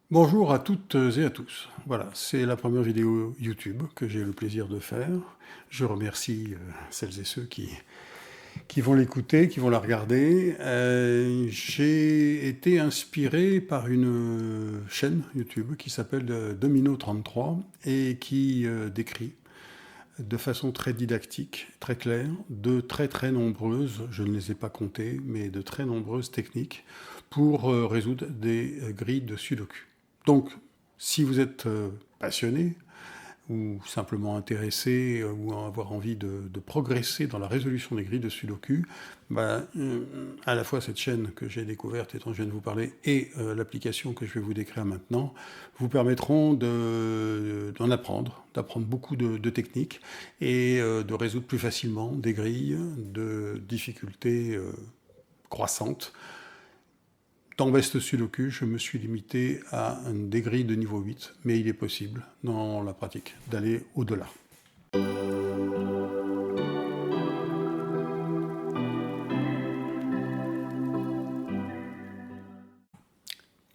Bonjour à toutes et à tous. Voilà, c'est la première vidéo YouTube que j'ai le plaisir de faire. Je remercie celles et ceux qui vont l'écouter, qui vont la regarder. J'ai été inspiré par une chaîne YouTube qui s'appelle Domino33 et qui décrit de façon très didactique, très claire, de très nombreuses, je ne les ai pas comptées, mais de très nombreuses techniques pour résoudre des grilles de Sudoku. Donc, si vous êtes passionné ou simplement intéressé ou avoir envie de progresser dans la résolution des grilles de Sudoku, à la fois cette chaîne que j'ai découverte et dont je viens de vous parler et l'application que je vais vous décrire maintenant vous permettront d'en apprendre, d'apprendre beaucoup de techniques et de résoudre plus facilement des grilles de difficultés croissantes. Dans Best Sudoku, je me suis limité à des grilles de niveau 8, mais il est possible, dans la pratique, d'aller au-delà.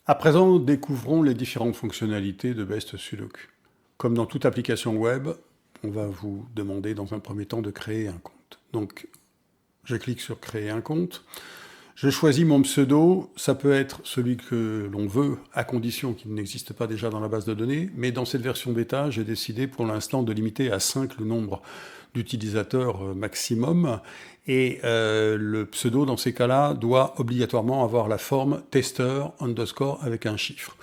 À présent, découvrons les différentes fonctionnalités de Best Sudoku. Comme dans toute application web, on va vous demander dans un premier temps de créer un compte. Donc, je clique sur créer un compte. Je choisis mon pseudo, ça peut être celui que l'on veut, à condition qu'il n'existe pas déjà dans la base de données, mais dans cette version bêta, j'ai décidé pour l'instant de limiter à 5 le nombre d'utilisateurs maximum, et le pseudo, dans ces cas-là, doit obligatoirement avoir la forme tester underscore avec un chiffre.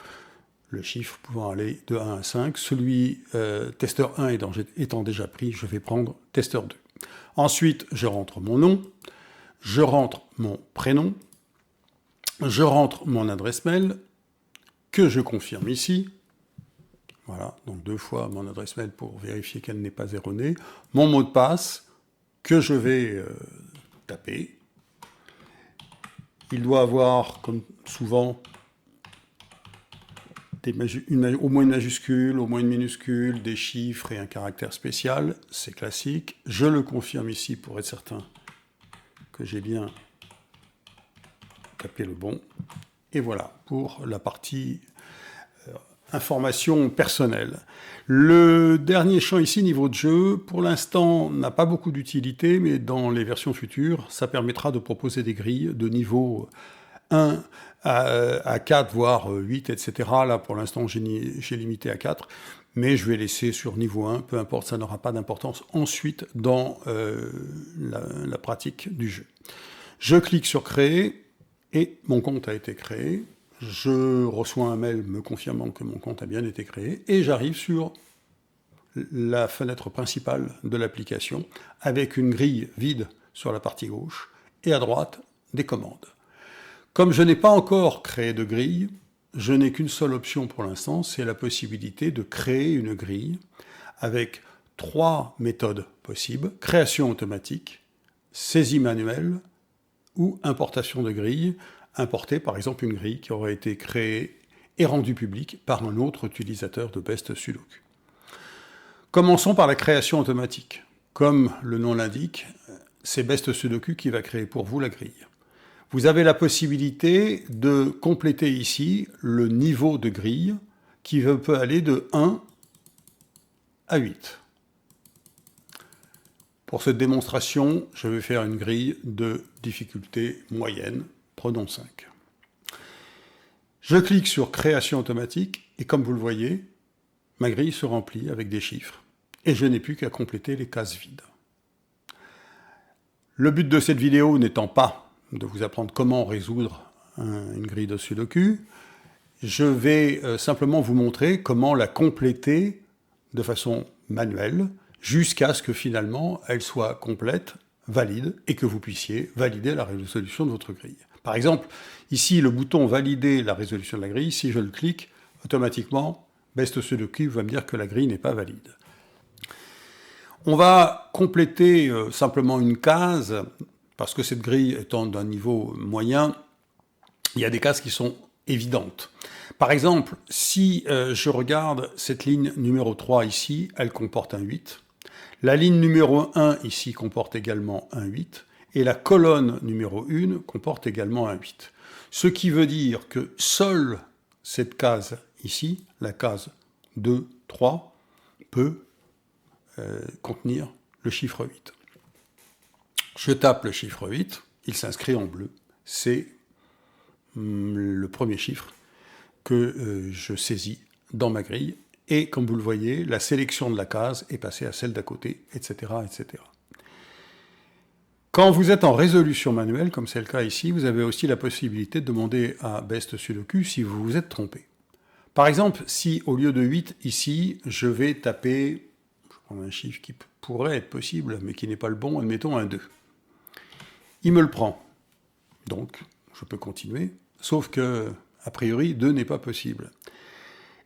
Le chiffre pouvant aller de 1 à 5. Celui tester 1 étant déjà pris, je vais prendre tester 2. Ensuite, je rentre mon nom. Je rentre mon prénom, je rentre mon adresse mail, que je confirme ici. Voilà, donc 2 fois mon adresse mail pour vérifier qu'elle n'est pas erronée. Mon mot de passe, que je vais taper. Il doit avoir, comme souvent, au moins une majuscule, au moins une minuscule, des chiffres et un caractère spécial. C'est classique. Je le confirme ici pour être certain que j'ai bien tapé le bon. Et voilà, pour la partie information personnelle. Le dernier champ ici, niveau de jeu, pour l'instant, n'a pas beaucoup d'utilité, mais dans les versions futures, ça permettra de proposer des grilles de niveau 1 à 4, voire 8, etc. Là, pour l'instant, j'ai limité à 4, mais je vais laisser sur niveau 1, peu importe, ça n'aura pas d'importance ensuite dans la pratique du jeu. Je clique sur créer, et mon compte a été créé. Je reçois un mail me confirmant que mon compte a bien été créé, et j'arrive sur la fenêtre principale de l'application, avec une grille vide sur la partie gauche, et à droite, des commandes. Comme je n'ai pas encore créé de grille, je n'ai qu'une seule option pour l'instant, c'est la possibilité de créer une grille avec 3 méthodes possibles: création automatique, saisie manuelle ou importation de grille. Importer par exemple une grille qui aurait été créée et rendue publique par un autre utilisateur de Best Sudoku. Commençons par la création automatique. Comme le nom l'indique, c'est Best Sudoku qui va créer pour vous la grille. Vous avez la possibilité de compléter ici le niveau de grille qui peut aller de 1 à 8. Pour cette démonstration, je vais faire une grille de difficulté moyenne, prenons 5. Je clique sur création automatique et comme vous le voyez, ma grille se remplit avec des chiffres et je n'ai plus qu'à compléter les cases vides. Le but de cette vidéo n'étant pas de vous apprendre comment résoudre une grille de Sudoku, je vais simplement vous montrer comment la compléter de façon manuelle jusqu'à ce que finalement elle soit complète, valide, et que vous puissiez valider la résolution de votre grille. Par exemple, ici, le bouton « Valider la résolution de la grille », si je le clique, automatiquement, Best Sudoku va me dire que la grille n'est pas valide. On va compléter simplement une case, parce que cette grille étant d'un niveau moyen, il y a des cases qui sont évidentes. Par exemple, si je regarde cette ligne numéro 3 ici, elle comporte un 8. La ligne numéro 1 ici comporte également un 8. Et la colonne numéro 1 comporte également un 8. Ce qui veut dire que seule cette case ici, la case 2, 3 peut contenir le chiffre 8. Je tape le chiffre 8, il s'inscrit en bleu. C'est le premier chiffre que je saisis dans ma grille. Et comme vous le voyez, la sélection de la case est passée à celle d'à côté, etc., etc. Quand vous êtes en résolution manuelle, comme c'est le cas ici, vous avez aussi la possibilité de demander à Best Sudoku si vous vous êtes trompé. Par exemple, si au lieu de 8, ici, je vais taper, je prends un chiffre qui pourrait être possible, mais qui n'est pas le bon, admettons un 2. Il me le prend. Donc, je peux continuer, sauf que, a priori, 2 n'est pas possible.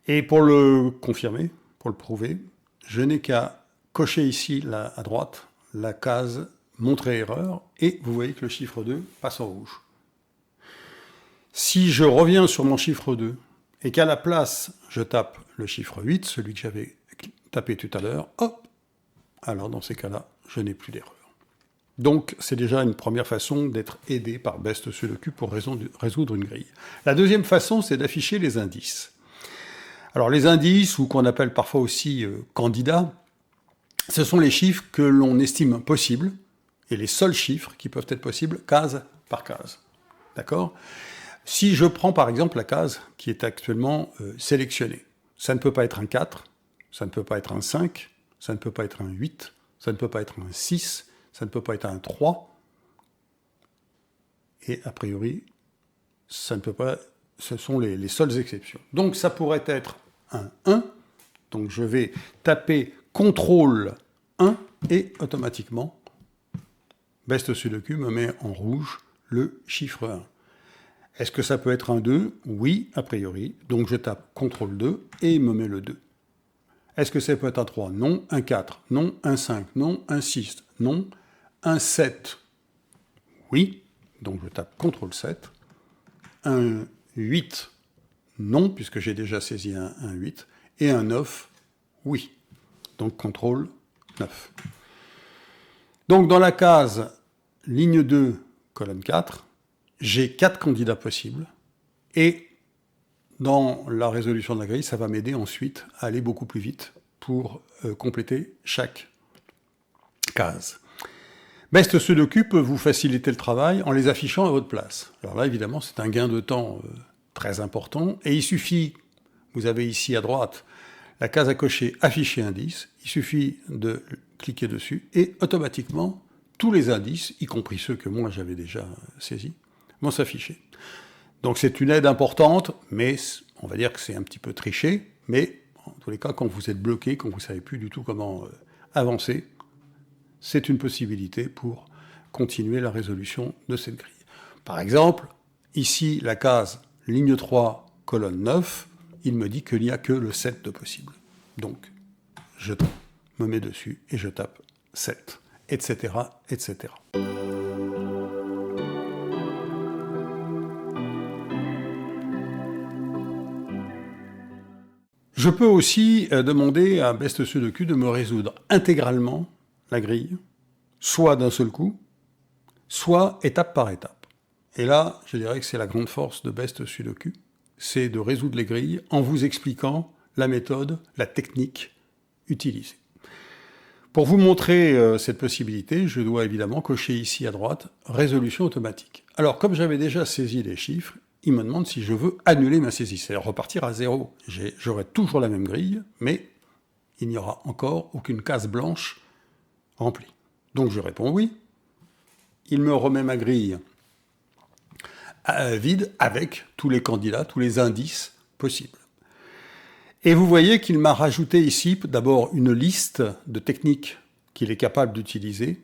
Et pour le confirmer, pour le prouver, je n'ai qu'à cocher ici, à droite, la case montrer erreur, et vous voyez que le chiffre 2 passe en rouge. Si je reviens sur mon chiffre 2, et qu'à la place, je tape le chiffre 8, celui que j'avais tapé tout à l'heure, hop, alors dans ces cas-là, je n'ai plus d'erreur. Donc, c'est déjà une première façon d'être aidé par Best Sudoku pour résoudre une grille. La deuxième façon, c'est d'afficher les indices. Alors, les indices, ou qu'on appelle parfois aussi candidats, ce sont les chiffres que l'on estime possibles, et les seuls chiffres qui peuvent être possibles, case par case. D'accord ? Si je prends par exemple la case qui est actuellement sélectionnée, ça ne peut pas être un 4, ça ne peut pas être un 5, ça ne peut pas être un 8, ça ne peut pas être un 6, ça ne peut pas être un 3, et a priori, ça ne peut pas, ce sont les seules exceptions. Donc ça pourrait être un 1, donc je vais taper CTRL 1, et automatiquement, Best Sudoku me met en rouge le chiffre 1. Est-ce que ça peut être un 2 ? Oui, a priori. Donc je tape CTRL 2 et il me met le 2. Est-ce que ça peut être un 3 ? Non. Un 4 ? Non. Un 5 ? Non. Un 6 ? Non. Un 7 ? Oui. Donc je tape CTRL 7. Un 8 ? Non, puisque j'ai déjà saisi un 8. Et un 9 ? Oui. Donc CTRL 9. Donc dans la case ligne 2, colonne 4, j'ai 4 candidats possibles, et dans la résolution de la grille, ça va m'aider ensuite à aller beaucoup plus vite pour compléter chaque case. Best Sudoku peut vous faciliter le travail en les affichant à votre place. Alors là, évidemment, c'est un gain de temps très important, et il suffit, vous avez ici à droite, la case à cocher afficher indice, il suffit de cliquer dessus, et automatiquement, tous les indices, y compris ceux que moi j'avais déjà saisis, vont s'afficher. Donc c'est une aide importante, mais on va dire que c'est un petit peu triché, mais en tous les cas, quand vous êtes bloqué, quand vous ne savez plus du tout comment avancer, c'est une possibilité pour continuer la résolution de cette grille. Par exemple, ici, la case ligne 3, colonne 9, il me dit qu'il n'y a que le 7 de possible. Donc, je me mets dessus et je tape 7, etc., etc. Je peux aussi demander à Best Sudoku de me résoudre intégralement la grille, soit d'un seul coup, soit étape par étape. Et là, je dirais que c'est la grande force de Best Sudoku, c'est de résoudre les grilles en vous expliquant la méthode, la technique utilisée. Pour vous montrer cette possibilité, je dois évidemment cocher ici à droite « Résolution automatique ». Alors, comme j'avais déjà saisi les chiffres, il me demande si je veux annuler ma saisie, c'est-à-dire repartir à 0. J'aurai toujours la même grille, mais il n'y aura encore aucune case blanche remplie. Donc je réponds oui. Il me remet ma grille vide avec tous les candidats, tous les indices possibles. Et vous voyez qu'il m'a rajouté ici d'abord une liste de techniques qu'il est capable d'utiliser.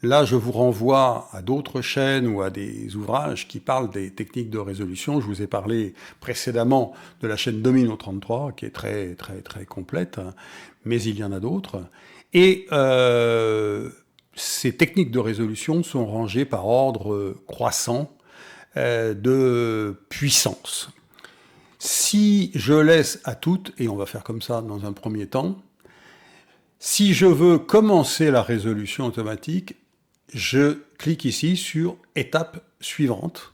Là, je vous renvoie à d'autres chaînes ou à des ouvrages qui parlent des techniques de résolution. Je vous ai parlé précédemment de la chaîne Domino 33, qui est très, très, très complète, mais il y en a d'autres. Et ces techniques de résolution sont rangées par ordre croissant de puissance. Si je laisse à toutes, et on va faire comme ça dans un premier temps, si je veux commencer la résolution automatique, je clique ici sur « Étape suivante »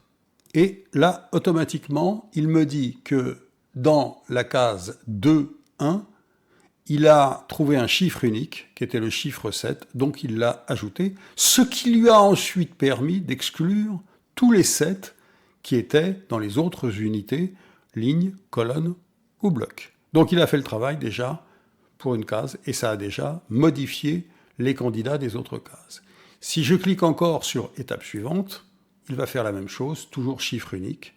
et là, automatiquement, il me dit que dans la case 2.1, il a trouvé un chiffre unique, qui était le chiffre 7, donc il l'a ajouté, ce qui lui a ensuite permis d'exclure tous les 7 qui étaient dans les autres unités, lignes, colonnes ou blocs. Donc il a fait le travail déjà pour une case, et ça a déjà modifié les candidats des autres cases. Si je clique encore sur étape suivante, il va faire la même chose, toujours chiffre unique.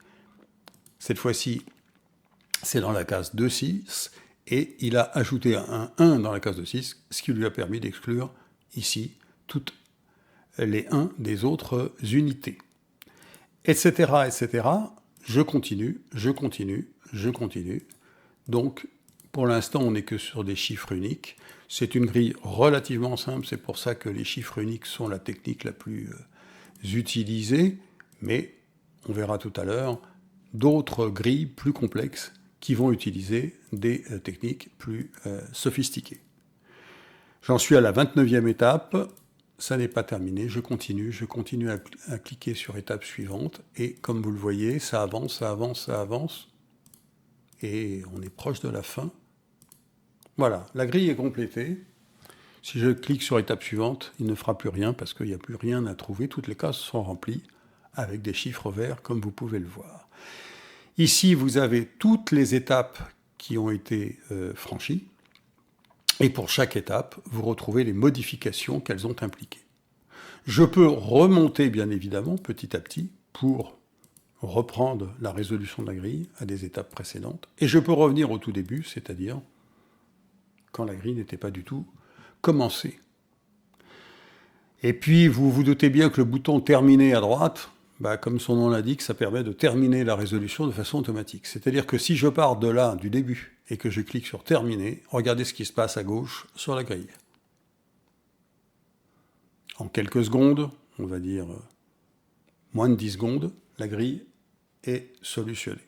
Cette fois-ci, c'est dans la case 2.6, et il a ajouté un 1 dans la case 2.6, ce qui lui a permis d'exclure ici toutes les 1 des autres unités. Etc., etc. Je continue. Donc, pour l'instant, on n'est que sur des chiffres uniques. C'est une grille relativement simple, c'est pour ça que les chiffres uniques sont la technique la plus utilisée, mais on verra tout à l'heure d'autres grilles plus complexes qui vont utiliser des techniques plus sophistiquées. J'en suis à la 29e étape, ça n'est pas terminé, je continue à cliquer sur étape suivante, et comme vous le voyez, ça avance, et on est proche de la fin. Voilà, la grille est complétée. Si je clique sur étape suivante, il ne fera plus rien parce qu'il n'y a plus rien à trouver. Toutes les cases sont remplies avec des chiffres verts, comme vous pouvez le voir. Ici, vous avez toutes les étapes qui ont été franchies. Et pour chaque étape, vous retrouvez les modifications qu'elles ont impliquées. Je peux remonter, bien évidemment, petit à petit, pour reprendre la résolution de la grille à des étapes précédentes. Et je peux revenir au tout début, c'est-à-dire quand la grille n'était pas du tout commencée. Et puis, vous vous doutez bien que le bouton « Terminer » à droite, comme son nom l'indique, ça permet de terminer la résolution de façon automatique. C'est-à-dire que si je pars de là, du début, et que je clique sur « Terminer », regardez ce qui se passe à gauche sur la grille. En quelques secondes, on va dire moins de 10 secondes, la grille est solutionnée.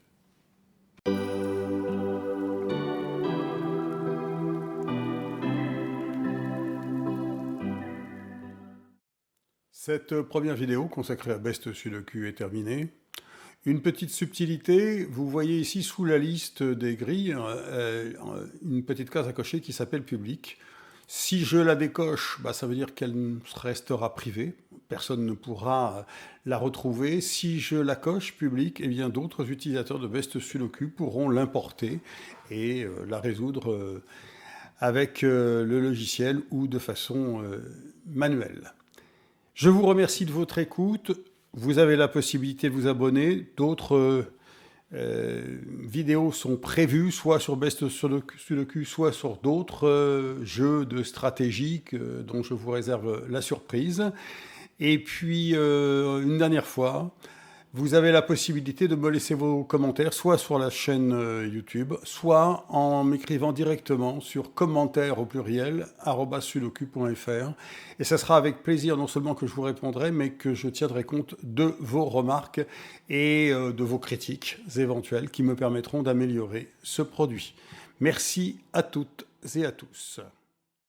Cette première vidéo consacrée à Best Sudoku est terminée. Une petite subtilité, vous voyez ici sous la liste des grilles une petite case à cocher qui s'appelle Public. Si je la décoche, ça veut dire qu'elle restera privée, personne ne pourra la retrouver. Si je la coche Public, eh bien d'autres utilisateurs de Best Sudoku pourront l'importer et la résoudre avec le logiciel ou de façon manuelle. Je vous remercie de votre écoute. Vous avez la possibilité de vous abonner. D'autres vidéos sont prévues, soit sur Best Sudoku, soit sur d'autres jeux de stratégie dont je vous réserve la surprise. Et puis, une dernière fois, vous avez la possibilité de me laisser vos commentaires, soit sur la chaîne YouTube, soit en m'écrivant directement sur commentaires au pluriel, @sudoku.fr. Et ça sera avec plaisir, non seulement que je vous répondrai, mais que je tiendrai compte de vos remarques et de vos critiques éventuelles qui me permettront d'améliorer ce produit. Merci à toutes et à tous.